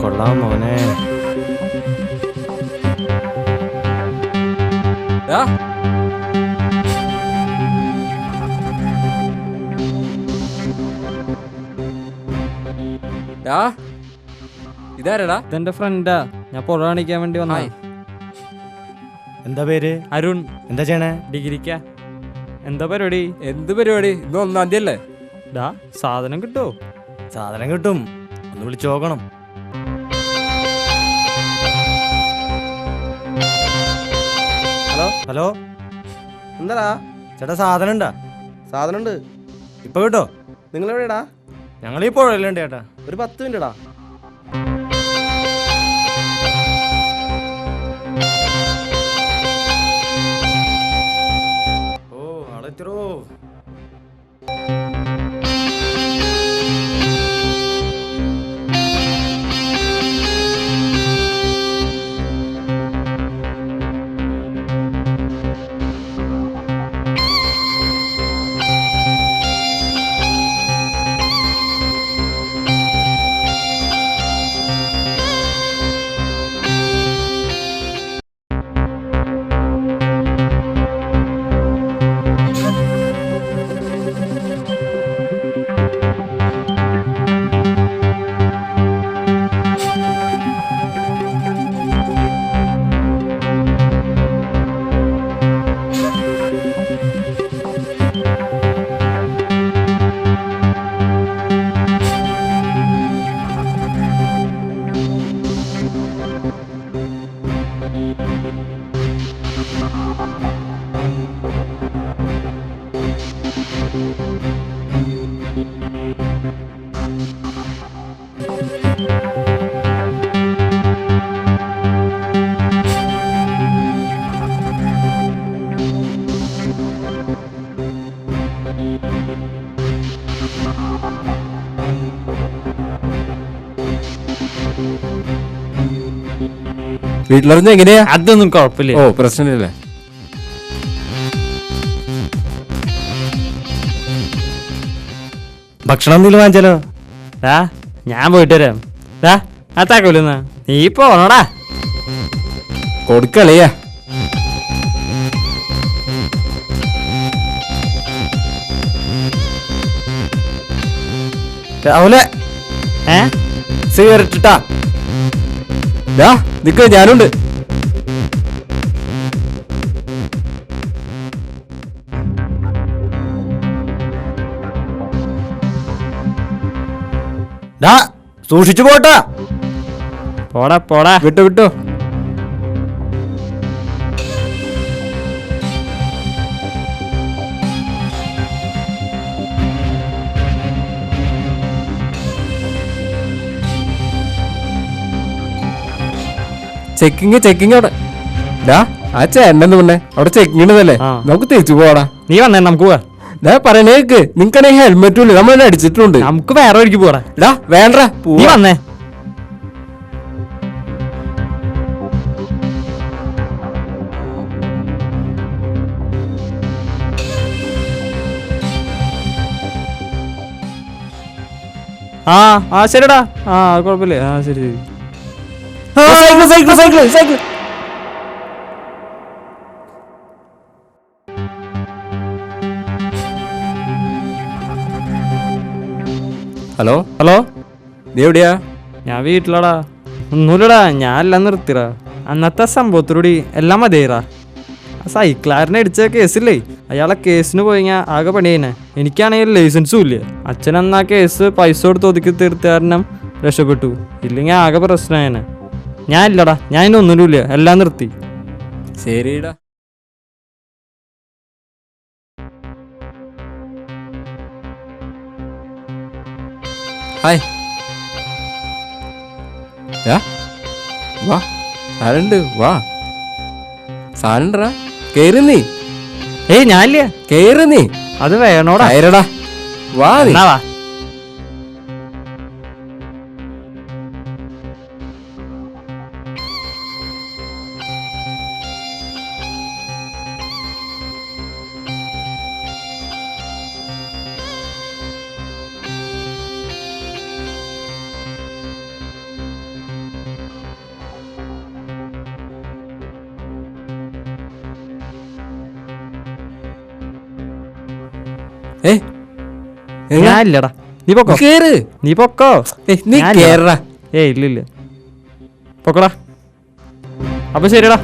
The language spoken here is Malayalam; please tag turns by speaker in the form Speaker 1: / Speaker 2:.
Speaker 1: കൊള്ളാം മോനെ.
Speaker 2: ഇതാരടാ?
Speaker 1: ഇതെന്റെ ഫ്രണ്ടാ, ഞാൻ പുഴ കാണിക്കാൻ വേണ്ടി വന്നാ.
Speaker 3: എന്താ പേര്?
Speaker 1: അരുൺ.
Speaker 3: എന്താ ചെയ്യണേ?
Speaker 1: ഡിഗ്രിക്കാ. എന്താ പരിപാടി?
Speaker 2: എന്ത് പരിപാടി? ഇന്ന് 1-ാം തീയതി അല്ലേ?
Speaker 1: സാധനം കിട്ടോ?
Speaker 3: സാധനം കിട്ടും, ഒന്ന് വിളിച്ചു നോക്കണം.
Speaker 4: ഹലോ
Speaker 3: ഹലോ,
Speaker 4: എന്താടാ?
Speaker 3: ചേട്ടാ സാധനം ഉണ്ടാ?
Speaker 4: സാധനം ഉണ്ട്.
Speaker 3: ഇപ്പൊ കിട്ടോ?
Speaker 4: നിങ്ങൾ എവിടെയാടാ?
Speaker 3: ഞങ്ങൾ ഈ പുഴയിലുണ്ട് ചേട്ടാ.
Speaker 4: ഒരു 10 മിനിറ്റ്.
Speaker 3: ഓ അടച്ചോ.
Speaker 2: വീട്ടിലറിഞ്ഞ എങ്ങനെയാ?
Speaker 1: അതൊന്നും കുഴപ്പമില്ല.
Speaker 2: ഓ പ്രശ്നമില്ലല്ലേ?
Speaker 3: ഭക്ഷണം എന്തെങ്കിലും വാങ്ങിച്ചാലോ?
Speaker 1: ഞാൻ പോയിട്ട് വരാം. അത്താക്കൂലെന്നാ നീ പോണോടാ.
Speaker 2: കൊടുക്കളിയാ.
Speaker 3: രാവിലെ സിഗരറ്റ് ഇട്ടാ?
Speaker 2: നിക്ക, ഞാനുണ്ട്.
Speaker 3: സൂക്ഷിച്ചു പോട്ടാ.
Speaker 1: പോടാ പോടാ.
Speaker 2: വിട്ടോ വിട്ടോ. ചെക്കിങ് അവിടെ. ആ ചേട്ടനെന്ന് പറഞ്ഞേ അവിടെ ചെക്കിങ്ങതല്ലേ? നമുക്ക് തിരിച്ചു പോവാടാ.
Speaker 1: നീ വന്നേ, നമുക്ക് പോവാ.
Speaker 2: പറയണേക്ക് നിങ്ങൾക്കാണെങ്കിൽ ഹെൽമെറ്റും ഇല്ല, നമ്മളെ അടിച്ചിട്ടുണ്ട്.
Speaker 1: നമുക്ക് വേറെ വഴിക്ക് പോടാ.
Speaker 2: വേണ്ട,
Speaker 1: നീ വന്നേ. ശരിടാ. കുഴപ്പമില്ല. ശരി ശരി.
Speaker 3: സൈക്കിൾ.
Speaker 2: ഹലോ
Speaker 1: ഹലോ,
Speaker 2: നീ എവിടെയാ?
Speaker 1: ഞാൻ വീട്ടിലടാ. ഒന്നുമില്ലടാ, ഞാൻ എല്ലാം നിർത്തിടാ. അന്നത്തെ സംഭവത്തിലൂടെ എല്ലാം മതിയായിറാ. ആ സൈക്കിളാരനെ അടിച്ച കേസില്ലേ, അയാളെ കേസിന് പോയിങ്ങാ ആകെ പണി തന്നെ. എനിക്കാണെങ്കിൽ ലൈസൻസും ഇല്ല. അച്ഛനെന്നാ കേസ് പൈസ കൊടുത്ത് ഒതുക്കി തീർത്ത കാരണം രക്ഷപ്പെട്ടു. ഇല്ലെങ്കിൽ ആകെ പ്രശ്നമായേനെ. ഞാൻ ഇല്ലടാ, ഞാൻ ഇന്നൊന്നും ഇല്ല, എല്ലാം നിർത്തി.
Speaker 2: ശരിടാ. ഹായ്. വാ, സാധനമുണ്ട്. വാ, സാധനണ്ടാ. കേറി നീ.
Speaker 1: ഞാനില്ല.
Speaker 2: കേറി നീ.
Speaker 1: അത് വേണോടാ.
Speaker 2: കയറടാ. വാ നീ.
Speaker 1: വാ.
Speaker 2: ഏ
Speaker 1: ഞാൻ ഇല്ലടാ, നീ പൊക്കോ,
Speaker 2: കേറ്.
Speaker 1: നീ പൊക്കോ.
Speaker 2: നീ
Speaker 1: ഞാൻ
Speaker 2: കേറ.
Speaker 1: ഇല്ല പൊക്കോടാ. അപ്പൊ ശരിടാ.